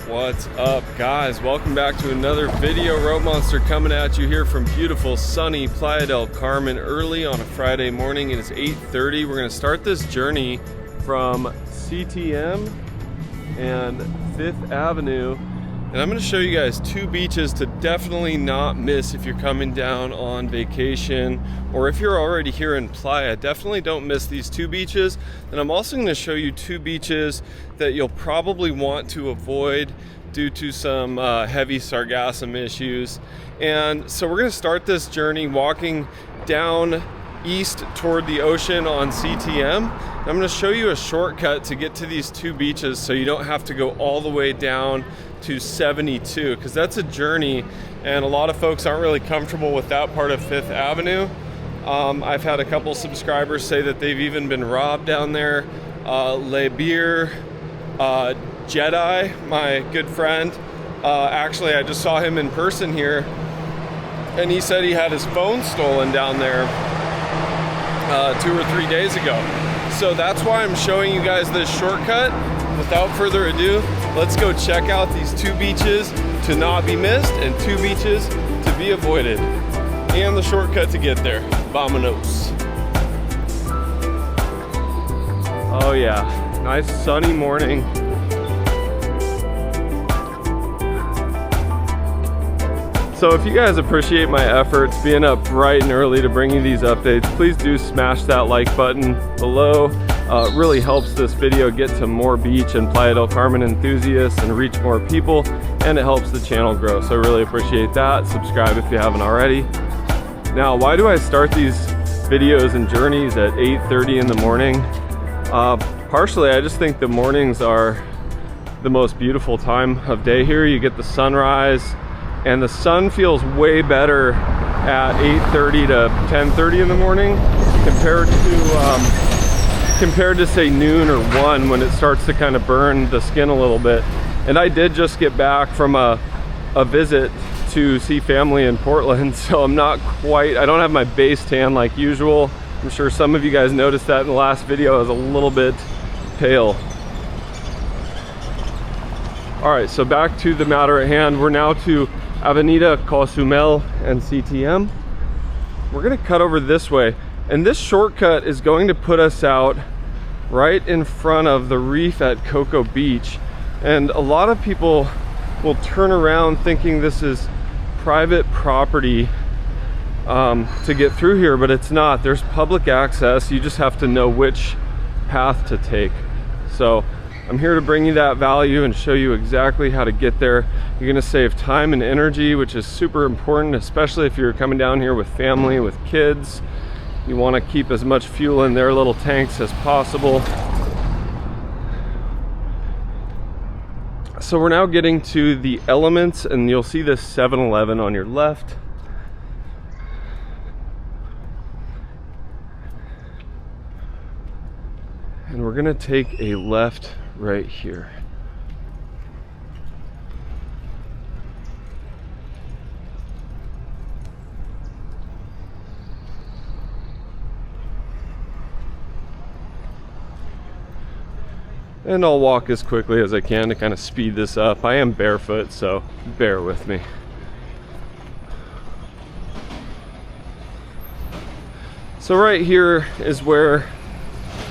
What's up, guys? Welcome back to another video. Road Monster coming at you here from beautiful sunny Playa del Carmen early on a Friday morning. It is 8:30. We're going to start this journey from CTM and 5th Avenue, and I'm going to show you guys two beaches to definitely not miss if you're coming down on vacation, or if you're already here in Playa. Definitely don't miss these two beaches. And I'm also going to show you two beaches that you'll probably want to avoid due to some heavy sargassum issues. And so we're going to start this journey walking down east toward the ocean on CTM. I'm going to show you a shortcut to get to these two beaches so you don't have to go all the way down to 72, because that's a journey and a lot of folks aren't really comfortable with that part of 5th Avenue. I've had a couple subscribers say that they've even been robbed down there. Le Beer Jedi, my good friend, actually I just saw him in person here, and he said he had his phone stolen down there 2 or 3 days ago. So that's why I'm showing you guys this shortcut. Without further ado, let's go check out these two beaches to not be missed and two beaches to be avoided, and the shortcut to get there. Vamonos. Oh yeah, nice sunny morning. So if you guys appreciate my efforts being up bright and early to bring you these updates, please do smash that like button below. It really helps this video get to more beach and Playa del Carmen enthusiasts and reach more people, and it helps the channel grow. So I really appreciate that. Subscribe if you haven't already. Now, why do I start these videos and journeys at 8:30 in the morning? Partially, I just think the mornings are the most beautiful time of day here. You get the sunrise, and the sun feels way better at 8:30 to 10:30 in the morning compared to say noon or 1, when it starts to kind of burn the skin a little bit. And I did just get back from a visit to see family in Portland, so I don't have my base tan like usual. I'm sure some of you guys noticed that in the last video. I was a little bit pale. All right, so back to the matter at hand. We're now to Avenida Cozumel and CTM. We're gonna cut over this way, and this shortcut is going to put us out right in front of the reef at Coco Beach. And a lot of people will turn around thinking this is private property to get through here, but it's not. There's public access. You just have to know which path to take. So I'm here to bring you that value and show you exactly how to get there. You're gonna save time and energy, which is super important, especially if you're coming down here with family, with kids. You wanna keep as much fuel in their little tanks as possible. So we're now getting to the Elements, and you'll see this 7-Eleven on your left. And we're gonna take a left right here. And I'll walk as quickly as I can to kind of speed this up. I am barefoot, so bear with me. So right here is where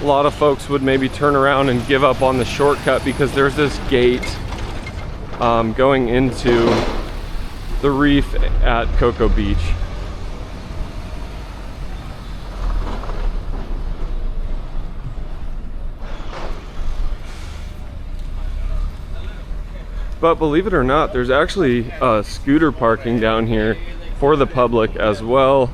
a lot of folks would maybe turn around and give up on the shortcut, because there's this gate going into the reef at Coco Beach. But believe it or not, there's actually scooter parking down here for the public as well.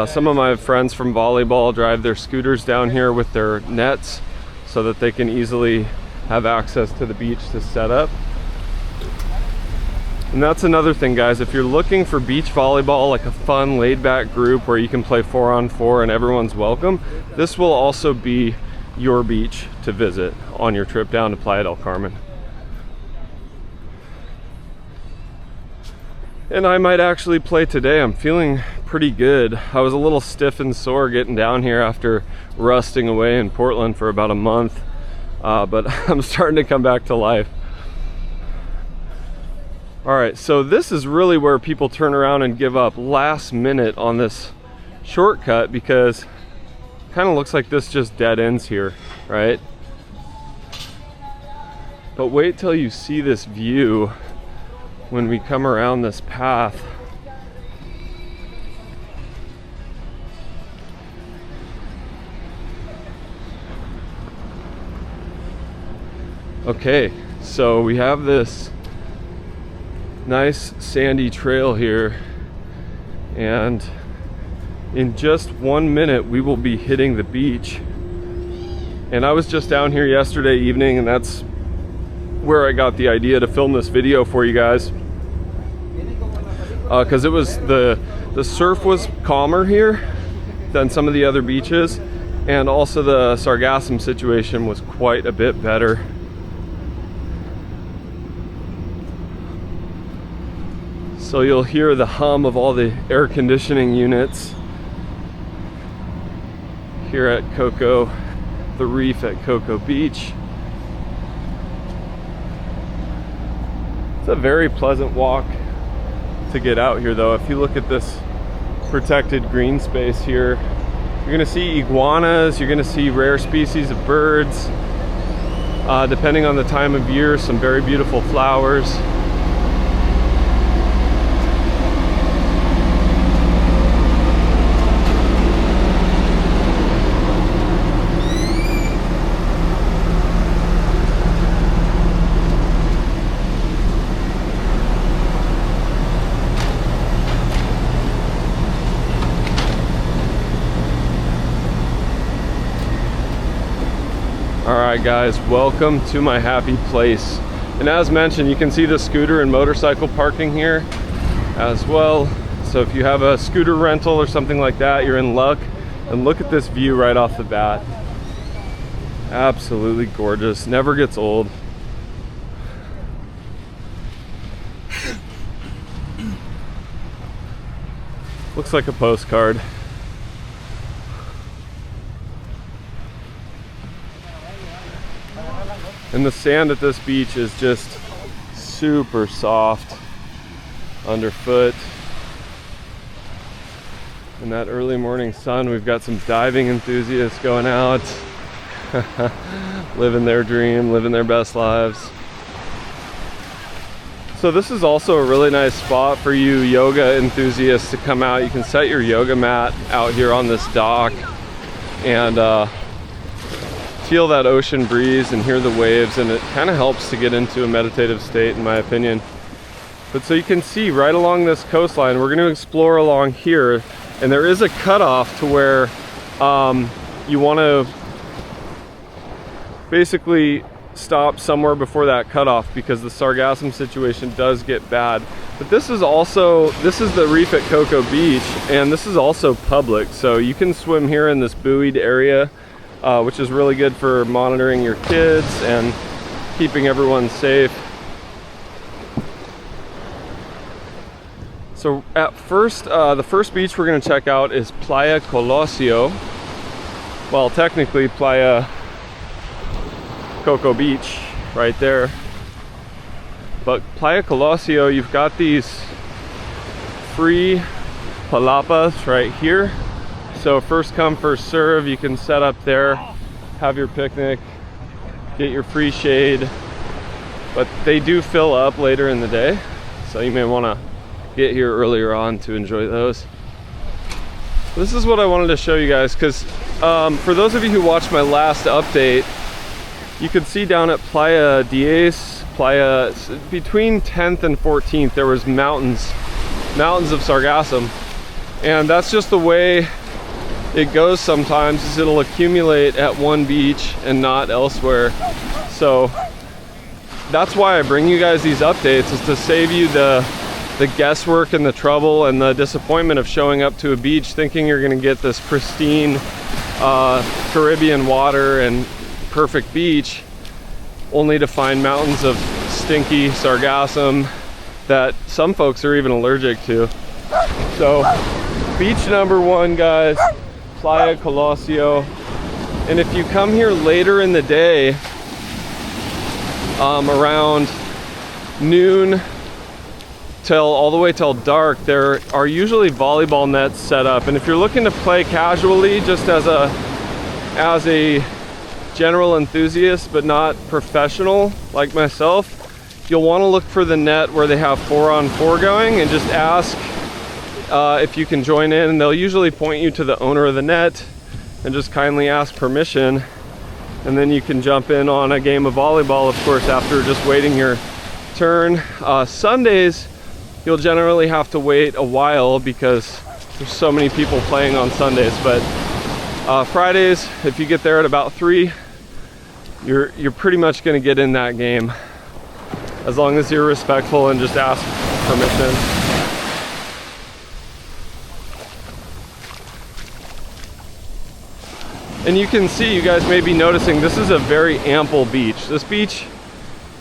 Some of my friends from volleyball drive their scooters down here with their nets so that they can easily have access to the beach to set up. And that's another thing, guys. If you're looking for beach volleyball, like a fun laid-back group where you can play 4-on-4 and everyone's welcome, this will also be your beach to visit on your trip down to Playa del Carmen. And I might actually play today. I'm feeling pretty good. I was a little stiff and sore getting down here after rusting away in Portland for about a month, but I'm starting to come back to life. All right, so this is really where people turn around and give up last minute on this shortcut, because it kind of looks like this just dead ends here, right? But wait till you see this view when we come around this path. Okay, so we have this nice sandy trail here, and in just 1 minute we will be hitting the beach. And I was just down here yesterday evening, and that's where I got the idea to film this video for you guys, because it was the surf was calmer here than some of the other beaches, and also the sargassum situation was quite a bit better. So you'll hear the hum of all the air conditioning units here at Coco, the reef at Coco Beach. It's a very pleasant walk to get out here though. If you look at this protected green space here, you're gonna see iguanas, you're gonna see rare species of birds, depending on the time of year, some very beautiful flowers. Alright guys, welcome to my happy place. And as mentioned, you can see the scooter and motorcycle parking here as well. So if you have a scooter rental or something like that, you're in luck. And look at this view right off the bat. Absolutely gorgeous, never gets old. Looks like a postcard. And the sand at this beach is just super soft underfoot. In that early morning sun, we've got some diving enthusiasts going out, living their dream, living their best lives. So this is also a really nice spot for you yoga enthusiasts to come out. You can set your yoga mat out here on this dock and feel that ocean breeze and hear the waves, and it kind of helps to get into a meditative state, in my opinion. But so you can see right along this coastline, we're going to explore along here, and there is a cutoff to where you want to basically stop somewhere before that cutoff, because the sargassum situation does get bad. But this is the reef at Coco Beach, and this is also public, so you can swim here in this buoyed area, which is really good for monitoring your kids and keeping everyone safe. So at first, the first beach we're going to check out is Playa Colosio. Well, technically Playa Coco Beach right there. But Playa Colosio, you've got these free palapas right here. So first come, first serve. You can set up there, have your picnic, get your free shade. But they do fill up later in the day, so you may want to get here earlier on to enjoy those. This is what I wanted to show you guys, because for those of you who watched my last update, you could see down at Playa 10, between 10th and 14th, there was mountains of sargassum. And that's just the way it goes sometimes, is it'll accumulate at one beach and not elsewhere. So that's why I bring you guys these updates, is to save you the guesswork and the trouble and the disappointment of showing up to a beach thinking you're gonna get this pristine Caribbean water and perfect beach, only to find mountains of stinky sargassum that some folks are even allergic to. So beach number one, guys, Playa Colosio. And if you come here later in the day, around noon all the way till dark, there are usually volleyball nets set up. And if you're looking to play casually, just as a general enthusiast but not professional like myself, you'll want to look for the net where they have 4-on-4 going and just ask if you can join in. And they'll usually point you to the owner of the net and just kindly ask permission, and then you can jump in on a game of volleyball, of course, after just waiting your turn. Sundays, you'll generally have to wait a while because there's so many people playing on Sundays. But Fridays, if you get there at about 3, you're pretty much going to get in that game, as long as you're respectful and just ask permission. And you can see, you guys may be noticing, this is a very ample beach. This beach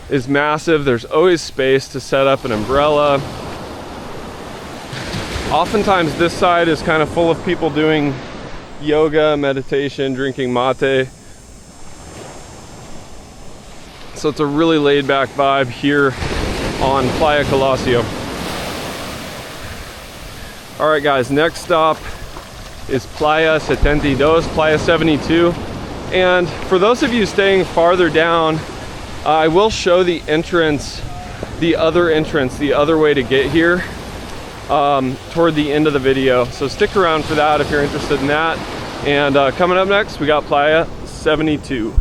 is massive. There's always space to set up an umbrella. Oftentimes this side is kind of full of people doing yoga, meditation, drinking mate. So it's a really laid back vibe here on Playa Colosio. All right guys, next stop is Playa 72, Playa 72. And for those of you staying farther down, I will show the entrance, the other way to get here toward the end of the video. So stick around for that if you're interested in that. And coming up next, we got Playa 72.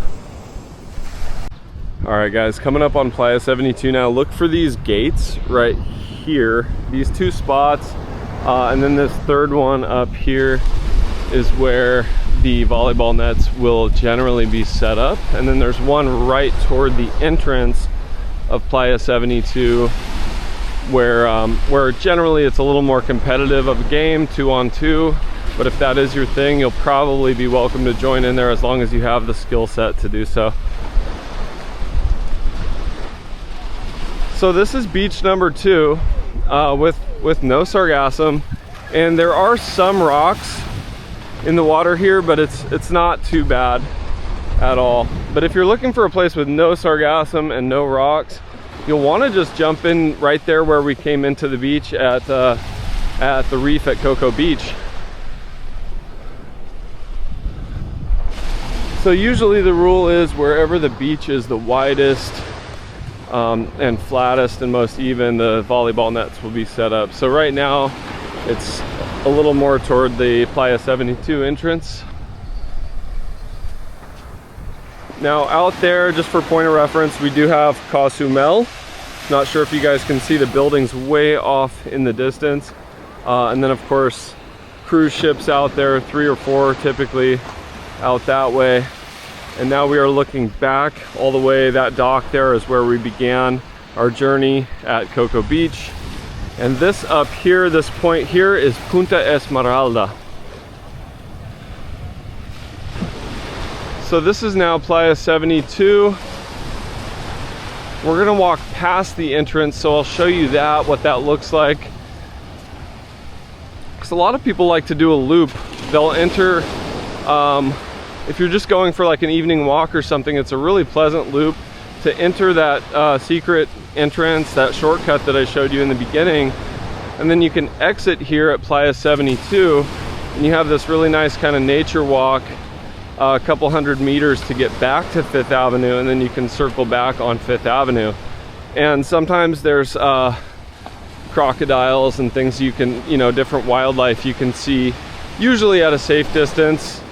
All right guys, coming up on Playa 72 now, look for these gates right here, these 2 spots, and then this third one up here is where the volleyball nets will generally be set up. And then there's one right toward the entrance of Playa 72 where generally it's a little more competitive of a game, 2-on-2. But if that is your thing, you'll probably be welcome to join in there as long as you have the skill set to do so. So this is beach number 2 with no sargassum, and there are some rocks in the water here, but it's not too bad at all. But if you're looking for a place with no sargassum and no rocks, you'll want to just jump in right there where we came into the beach at the reef at Coco Beach. So usually the rule is wherever the beach is the widest and flattest and most even, the volleyball nets will be set up. So right now it's a little more toward the Playa 72 entrance. Now out there, just for point of reference, we do have Cozumel. Not sure if you guys can see the buildings way off in the distance. And then of course, cruise ships out there, 3 or 4 typically out that way. And now we are looking back all the way. That dock there is where we began our journey at Coco Beach. And this up here, this point here, is Punta Esmeralda. So this is now Playa 72. We're gonna walk past the entrance, so I'll show you that, what that looks like. Because a lot of people like to do a loop. They'll enter, if you're just going for like an evening walk or something, it's a really pleasant loop to enter that secret entrance, that shortcut that I showed you in the beginning. And then you can exit here at Playa 72, and you have this really nice kind of nature walk, a couple hundred meters to get back to 5th Avenue, and then you can circle back on 5th Avenue. And sometimes there's crocodiles and things you can, different wildlife you can see, usually at a safe distance.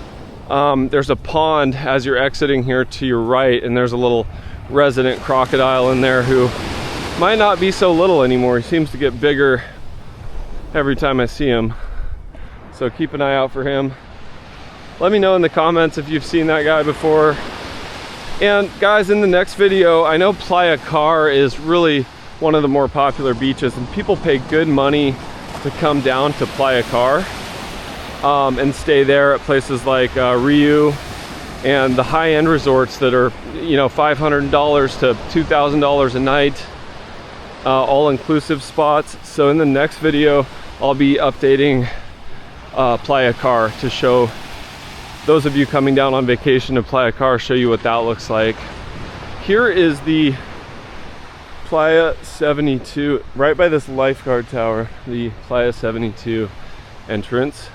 There's a pond as you're exiting here to your right, and there's a little resident crocodile in there who might not be so little anymore. He seems to get bigger every time I see him. So keep an eye out for him. Let me know in the comments if you've seen that guy before. And guys, in the next video, I know Playa Car is really one of the more popular beaches, and people pay good money to come down to Playa Car and stay there at places like Riu and the high-end resorts that are, $500 to $2,000 a night, all-inclusive spots. So in the next video, I'll be updating Playa Car to show those of you coming down on vacation to Playa Car, show you what that looks like. Here is the Playa 72, right by this lifeguard tower, the Playa 72 entrance.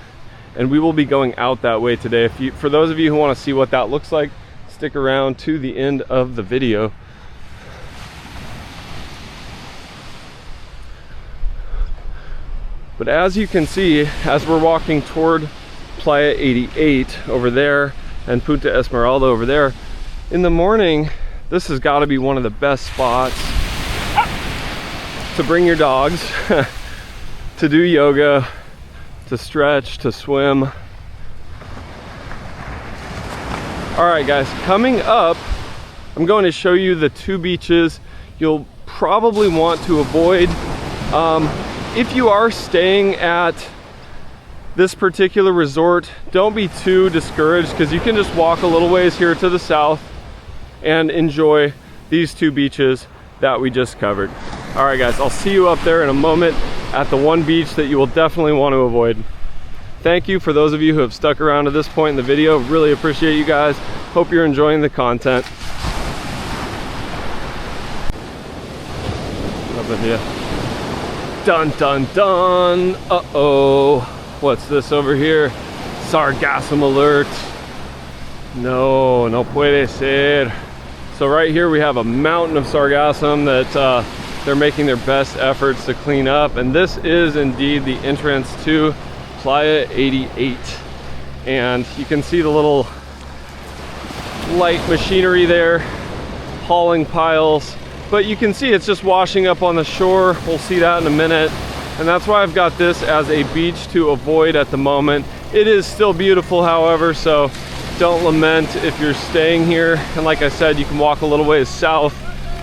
And we will be going out that way today. For those of you who want to see what that looks like, stick around to the end of the video. But as you can see, as we're walking toward Playa 88 over there and Punta Esmeralda over there, in the morning, this has got to be one of the best spots to bring your dogs, to do yoga, to stretch, to swim. All right, guys, coming up, I'm going to show you the two beaches you'll probably want to avoid. If you are staying at this particular resort, don't be too discouraged, because you can just walk a little ways here to the south and enjoy these two beaches that we just covered. All right, guys, I'll see you up there in a moment at the one beach that you will definitely want to avoid. Thank you for those of you who have stuck around to this point in the video. Really appreciate you guys. Hope you're enjoying the content. Over here. Dun dun dun. Uh-oh. What's this over here? Sargassum alert. No, no puede ser. So right here we have a mountain of sargassum that they're making their best efforts to clean up. And this is indeed the entrance to Playa 88. And you can see the little light machinery there, hauling piles. But you can see it's just washing up on the shore. We'll see that in a minute. And that's why I've got this as a beach to avoid at the moment. It is still beautiful, however, so don't lament if you're staying here. And like I said, you can walk a little ways south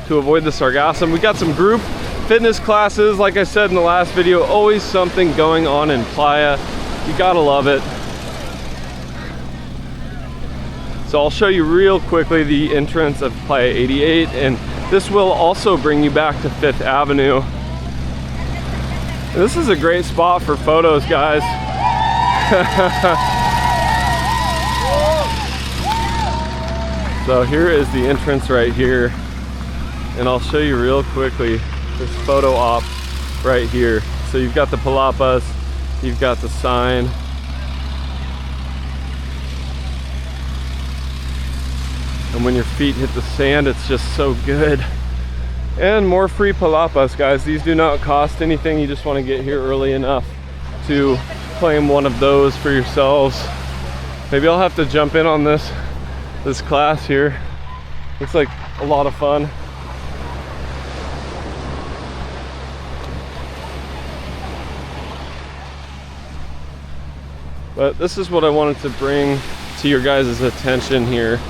to avoid the sargassum. We got some group fitness classes, like I said in the last video, always something going on in Playa. You gotta love it. So I'll show you real quickly the entrance of Playa 88, and this will also bring you back to 5th Avenue. This is a great spot for photos, guys. So here is the entrance right here, and I'll show you real quickly this photo op right here. So you've got the palapas, you've got the sign. And when your feet hit the sand, it's just so good. And more free palapas, guys. These do not cost anything. You just want to get here early enough to claim one of those for yourselves. Maybe I'll have to jump in on this class here. Looks like a lot of fun. But this is what I wanted to bring to your guys' attention here.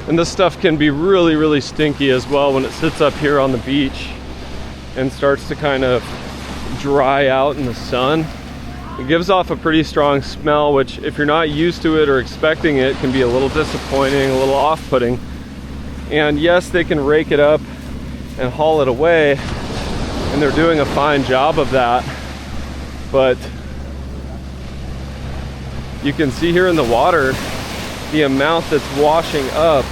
And this stuff can be really, really stinky as well when it sits up here on the beach and starts to kind of dry out in the sun. It gives off a pretty strong smell, which if you're not used to it or expecting it, can be a little disappointing, a little off-putting. And yes, they can rake it up and haul it away, and they're doing a fine job of that. But you can see here in the water, the amount that's washing up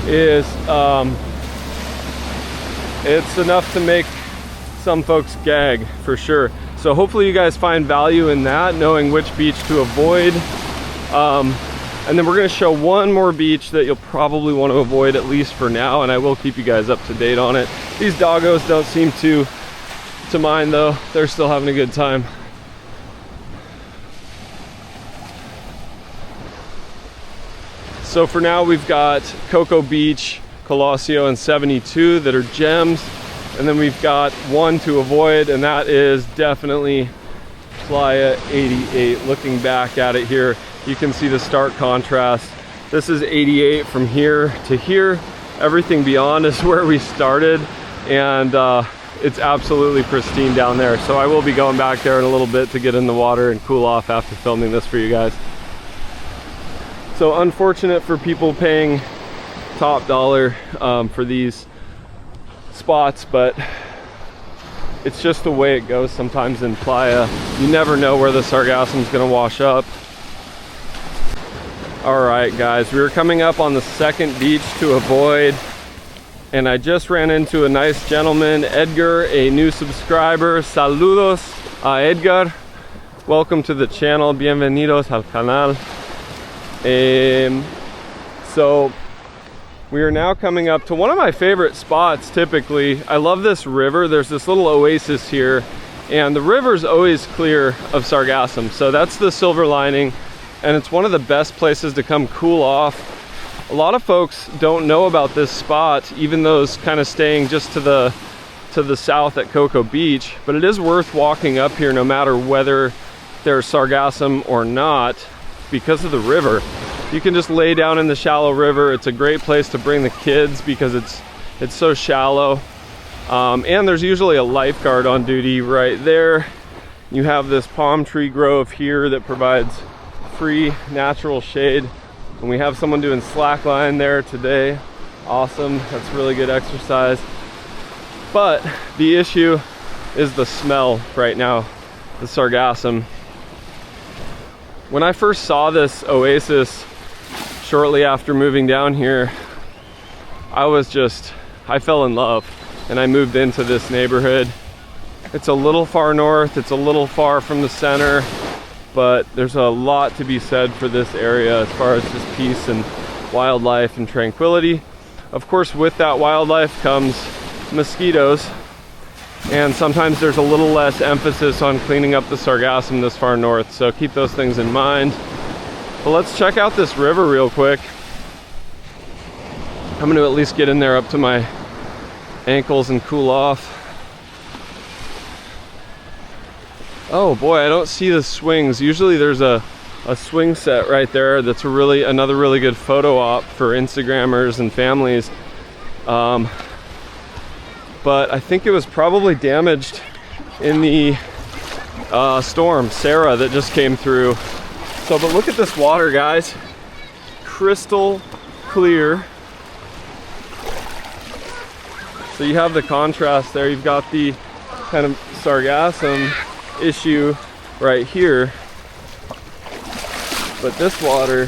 is it's enough to make some folks gag for sure. So hopefully you guys find value in that, knowing which beach to avoid. And then we're gonna show one more beach that you'll probably want to avoid, at least for now, and I will keep you guys up to date on it. These doggos don't seem to mind though. They're still having a good time. So for now, we've got Coco Beach, Colosio, and 72 that are gems. And then we've got one to avoid, and that is definitely Playa 88. Looking back at it here, you can see the stark contrast. This is 88 from here to here. Everything beyond is where we started, and it's absolutely pristine down there. So I will be going back there in a little bit to get in the water and cool off after filming this for you guys. So unfortunate for people paying top dollar for these spots, but it's just the way it goes sometimes in Playa. You never know where the sargassum is going to wash up. All right, guys, we are coming up on the second beach to avoid. And I just ran into a nice gentleman, Edgar, a new subscriber. Saludos a Edgar. Welcome to the channel. Bienvenidos al canal. So we are now coming up to one of my favorite spots typically. I love this river. There's this little oasis here, and the river's always clear of sargassum. So that's the silver lining, and it's one of the best places to come cool off. A lot of folks don't know about this spot, even those kind of staying just to the south at Coco Beach, but it is worth walking up here no matter whether there's sargassum or not because of the river. You can just lay down in the shallow river. It's a great place to bring the kids because it's so shallow. And there's usually a lifeguard on duty right there. You have this palm tree grove here that provides free natural shade. And we have someone doing slackline there today. Awesome, that's really good exercise. But the issue is the smell right now, the sargassum. When I first saw this oasis shortly after moving down here, I fell in love and I moved into this neighborhood. It's a little far north, it's a little far from the center, but there's a lot to be said for this area as far as just peace and wildlife and tranquility. Of course, with that wildlife comes mosquitoes, and sometimes there's a little less emphasis on cleaning up the sargassum this far north, so keep those things in mind. But let's check out this river real quick. I'm gonna at least get in there up to my ankles and cool off. Oh boy, I don't see the swings. Usually there's a swing set right there that's another really good photo op for Instagrammers and families. But I think it was probably damaged in the storm, Sarah, that just came through. So, but look at this water, guys. Crystal clear. So you have the contrast there. You've got the kind of sargassum issue right here, but this water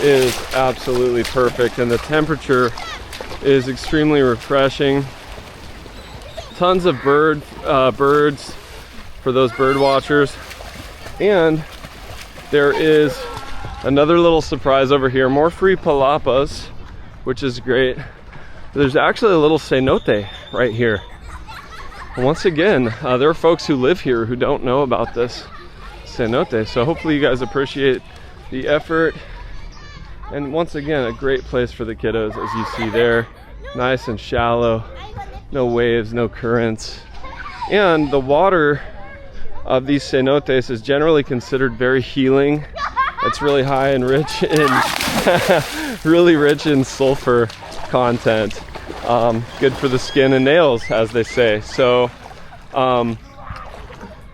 is absolutely perfect, and the temperature is extremely refreshing. Tons of birds for those bird watchers, and there is another little surprise over here, more free palapas, which is great. There's actually a little cenote right here. Once again, there are folks who live here who don't know about this cenote, so hopefully you guys appreciate the effort. And once again, a great place for the kiddos, as you see there. Nice and shallow, no waves, no currents. And the water of these cenotes is generally considered very healing. It's really high and rich in really rich in sulfur content. Good for the skin and nails, as they say. So a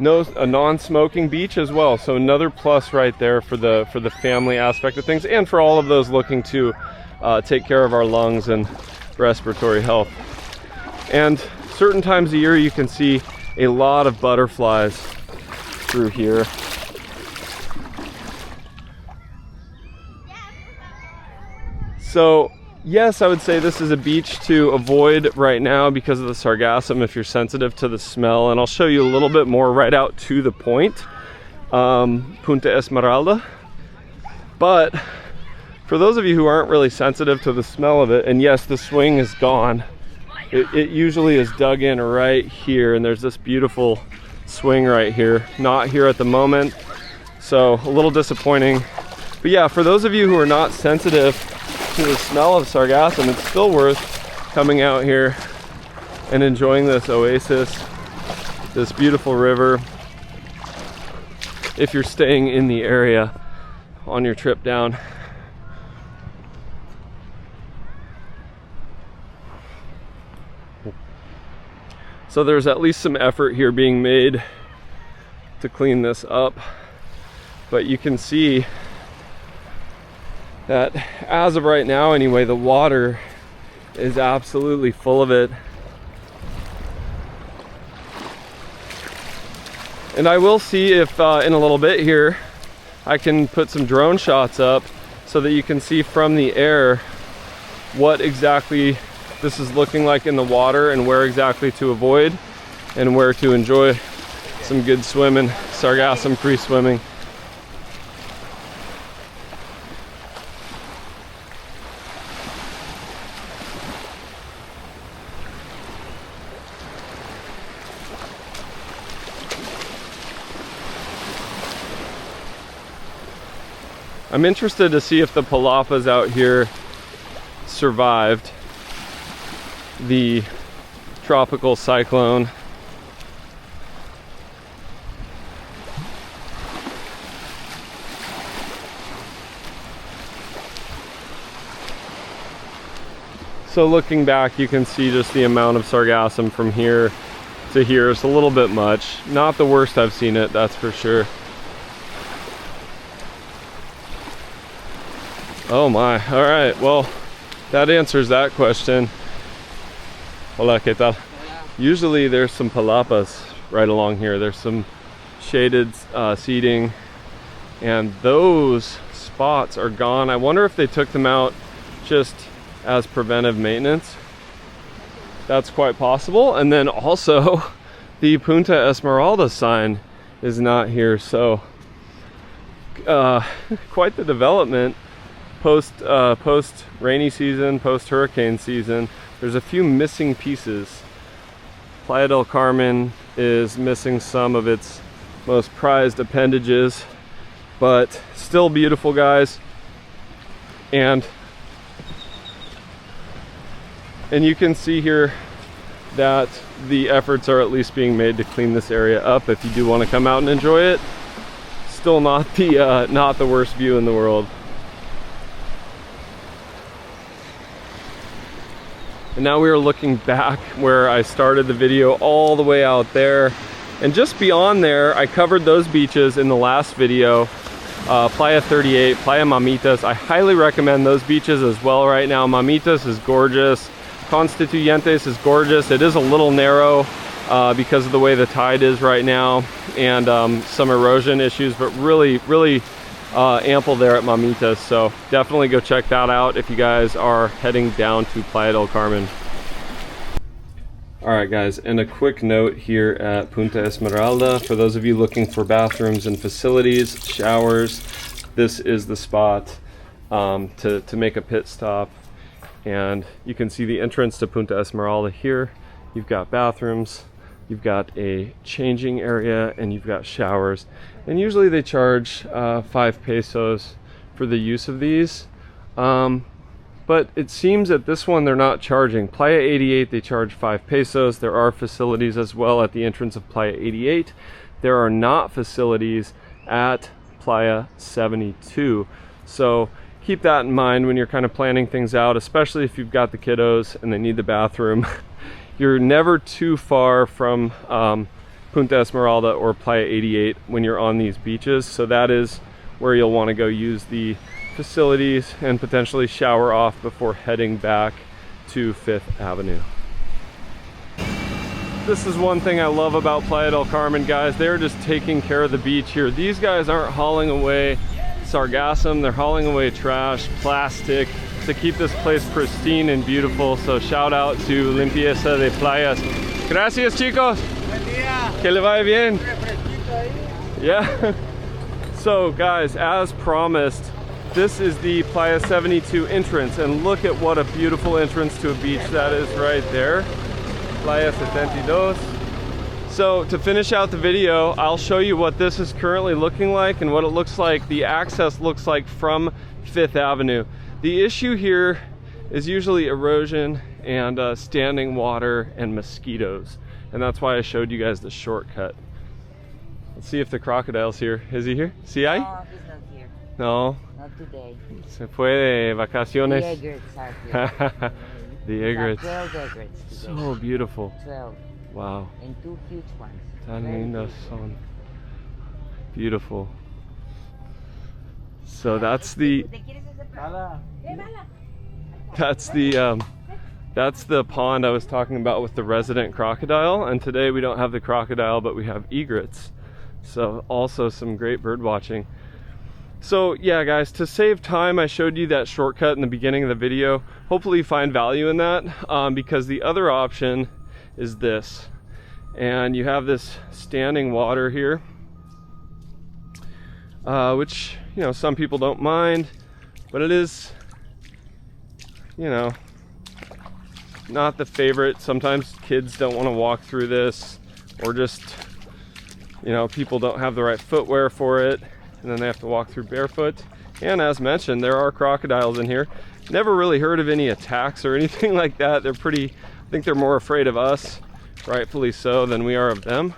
non-smoking beach as well, so another plus right there for the family aspect of things, and for all of those looking to take care of our lungs and respiratory health. And certain times of year you can see a lot of butterflies through here. So yes, I would say this is a beach to avoid right now because of the sargassum if you're sensitive to the smell, and I'll show you a little bit more right out to the point, Punta Esmeralda. But for those of you who aren't really sensitive to the smell of it, and yes, the swing is gone, it usually is dug in right here, and there's this beautiful swing right here, not here at the moment, so a little disappointing. But yeah, for those of you who are not sensitive to the smell of sargassum, it's still worth coming out here and enjoying this oasis, this beautiful river, if you're staying in the area on your trip down. So there's at least some effort here being made to clean this up, but you can see that as of right now anyway, the water is absolutely full of it. And I will see if in a little bit here I can put some drone shots up so that you can see from the air what exactly this is looking like in the water and where exactly to avoid and where to enjoy some good swimming, sargassum-free swimming. I'm interested to see if the palapas out here survived the tropical cyclone. So looking back, you can see just the amount of sargassum from here to here. It's a little bit much. Not the worst I've seen it, that's for sure. Oh my, all right, well, that answers that question. Hola, ¿qué tal? Usually there's some palapas right along here. There's some shaded seating, and those spots are gone. I wonder if they took them out just as preventive maintenance. That's quite possible. And then also the Punta Esmeralda sign is not here, so quite the development. Post rainy season, post hurricane season, there's a few missing pieces. Playa del Carmen is missing some of its most prized appendages, but still beautiful, guys. And you can see here that the efforts are at least being made to clean this area up if you do want to come out and enjoy it. Still not the worst view in the world. And now we are looking back where I started the video, all the way out there. And just beyond there, I covered those beaches in the last video. Playa 38, Playa Mamitas. I highly recommend those beaches as well right now. Mamitas is gorgeous. Constituyentes is gorgeous. It is a little narrow because of the way the tide is right now and some erosion issues, but really ample there at Mamitas, so definitely go check that out if you guys are heading down to Playa del Carmen. Alright guys, and a quick note here at Punta Esmeralda, for those of you looking for bathrooms and facilities, showers, this is the spot to make a pit stop. And you can see the entrance to Punta Esmeralda here. You've got bathrooms, you've got a changing area, and you've got showers. And usually they charge 5 pesos for the use of these. But it seems at this one they're not charging. Playa 88, they charge 5 pesos. There are facilities as well at the entrance of Playa 88. There are not facilities at Playa 72. So keep that in mind when you're kind of planning things out, especially if you've got the kiddos and they need the bathroom. You're never too far from Punta Esmeralda or Playa 88 when you're on these beaches, so that is where you'll want to go use the facilities and potentially shower off before heading back to 5th Avenue. This is one thing I love about Playa del Carmen, guys. They're just taking care of the beach here. These guys aren't hauling away sargassum, they're hauling away trash, plastic, to keep this place pristine and beautiful. So shout out to Limpieza de Playas. Gracias, chicos. Que le vaya bien. Yeah. So guys, as promised, this is the Playa 72 entrance, and look at what a beautiful entrance to a beach that is right there. Playa 72. So to finish out the video, I'll show you what this is currently looking like and what it looks like, the access looks like from 5th Avenue. The issue here is usually erosion and standing water and mosquitoes. And that's why I showed you guys the shortcut. Let's see if the crocodile's here. Is he here? ¿Sí hay? No, he's not here. No. Not today. Se fue de vacaciones. The egrets are here. The egrets. 12 egrets today. So beautiful. 12. Wow. And 2 huge ones. Tan Very lindas beautiful. son. Beautiful. So that's the that's the pond I was talking about with the resident crocodile, and today we don't have the crocodile, but we have egrets. So also some great bird watching. So yeah, guys, to save time, I showed you that shortcut in the beginning of the video. Hopefully you find value in that, because the other option is this. And you have this standing water here, which, you know, some people don't mind, but it is, you know, not the favorite. Sometimes kids don't want to walk through this, or just, you know, people don't have the right footwear for it, and then they have to walk through barefoot. And as mentioned, there are crocodiles in here. Never really heard of any attacks or anything like that. They're pretty, I think they're more afraid of us, rightfully so, than we are of them.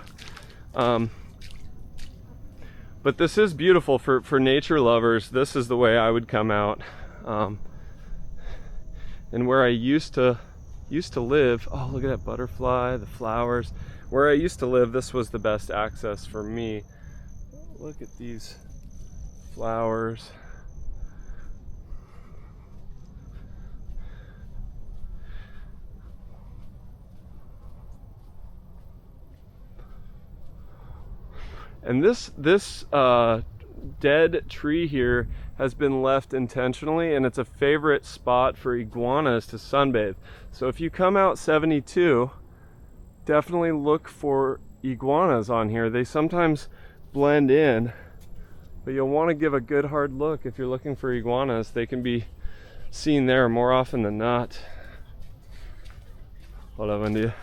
But this is beautiful for nature lovers. This is the way I would come out. And where I used to live, oh, look at that butterfly, the flowers. Where I used to live, this was the best access for me. Look at these flowers. And this dead tree here has been left intentionally, and it's a favorite spot for iguanas to sunbathe. So if you come out 72, definitely look for iguanas on here. They sometimes blend in, but you'll want to give a good hard look if you're looking for iguanas. They can be seen there more often than not. Hola, buen día.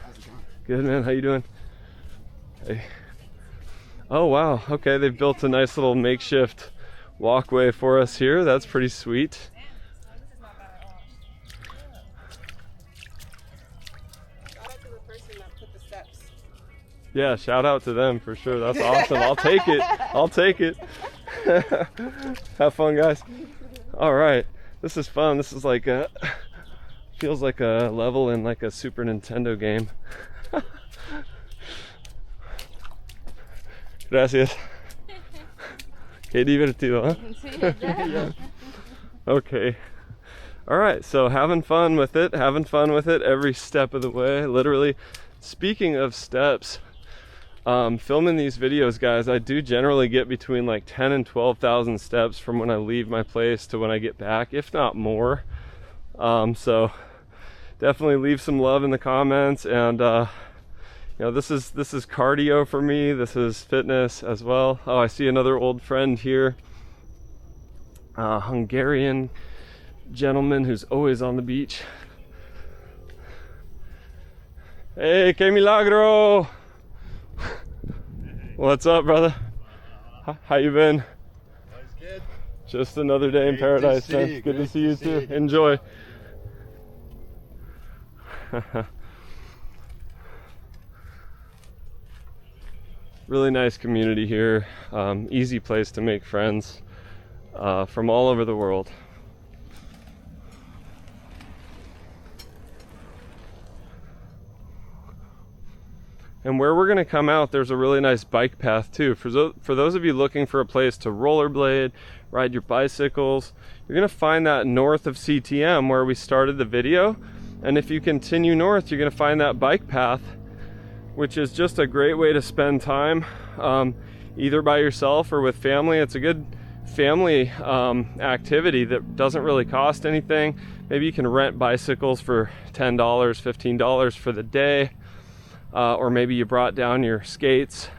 Good, man, how you doing? Hey. Oh wow, okay, they've built a nice little makeshift walkway for us here. That's pretty sweet. Shout out to the person that put the steps. Yeah, shout out to them for sure. That's awesome. I'll take it. I'll take it. Have fun, guys. All right, this is fun. This is like a, feels like a level in like a Super Nintendo game. Gracias. Qué divertido, huh? Okay. All right, so having fun with it every step of the way, literally. Speaking of steps, filming these videos, guys, I do generally get between like 10 and 12,000 steps from when I leave my place to when I get back, if not more. So definitely leave some love in the comments, and you know, this is cardio for me. This is fitness as well. Oh, I see another old friend here, Hungarian gentleman who's always on the beach. Hey, que milagro! What's up, brother? How you been? Good. Just another day in paradise, man. Good to see you too. Enjoy. Really nice community here. Easy place to make friends from all over the world. And where we're going to come out, there's a really nice bike path too. For those of you looking for a place to rollerblade, ride your bicycles, you're going to find that north of CTM where we started the video. And if you continue north, you're going to find that bike path, which is just a great way to spend time, either by yourself or with family. It's a good family activity that doesn't really cost anything. Maybe you can rent bicycles for $10, $15 for the day, or maybe you brought down your skates.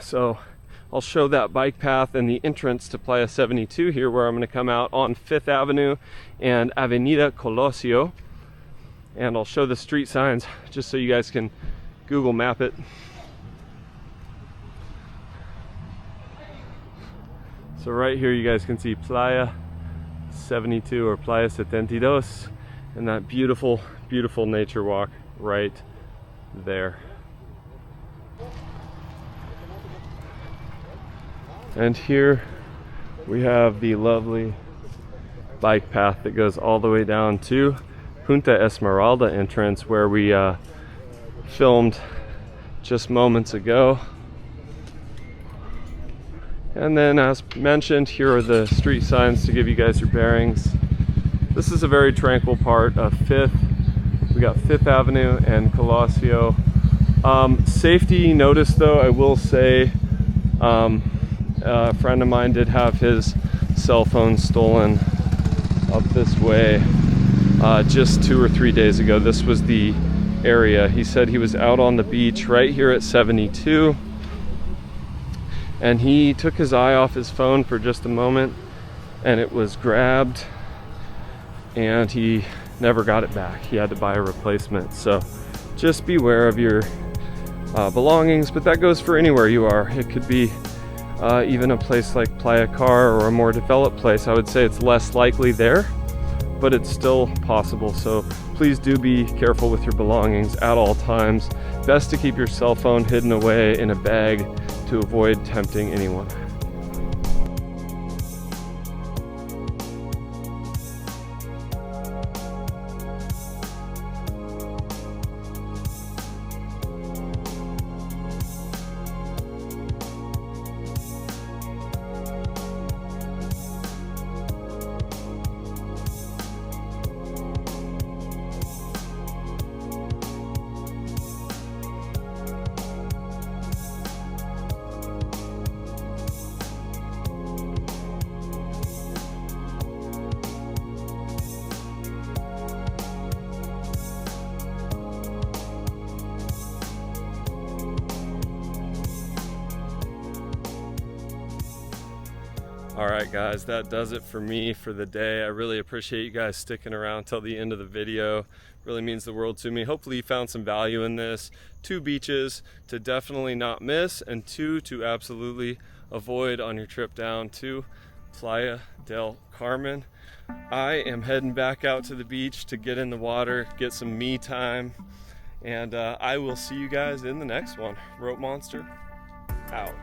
So I'll show that bike path and the entrance to Playa 72 here, where I'm going to come out on 5th Avenue and Avenida Colosio. And I'll show the street signs just so you guys can Google map it. So right here you guys can see Playa 72 or Playa 72 and that beautiful, beautiful nature walk right there. And here we have the lovely bike path that goes all the way down to Punta Esmeralda entrance, where we filmed just moments ago. And then, as mentioned, here are the street signs to give you guys your bearings. This is a very tranquil part of 5th. We got 5th Avenue and Colosio. Safety notice though, I will say, A friend of mine did have his cell phone stolen up this way just 2 or 3 days ago. This was the area. He said he was out on the beach right here at 72, and he took his eye off his phone for just a moment, and it was grabbed, and he never got it back. He had to buy a replacement. So just beware of your belongings, but that goes for anywhere you are. It could be even a place like Playa Car or a more developed place. I would say it's less likely there, but it's still possible. So please do be careful with your belongings at all times. Best to keep your cell phone hidden away in a bag to avoid tempting anyone. All right, guys, that does it for me for the day. I really appreciate you guys sticking around till the end of the video. Really means the world to me. Hopefully you found some value in this. 2 beaches to definitely not miss, and 2 to absolutely avoid on your trip down to Playa del Carmen. I am heading back out to the beach to get in the water, get some me time, and I will see you guys in the next one. Rope Monster, out.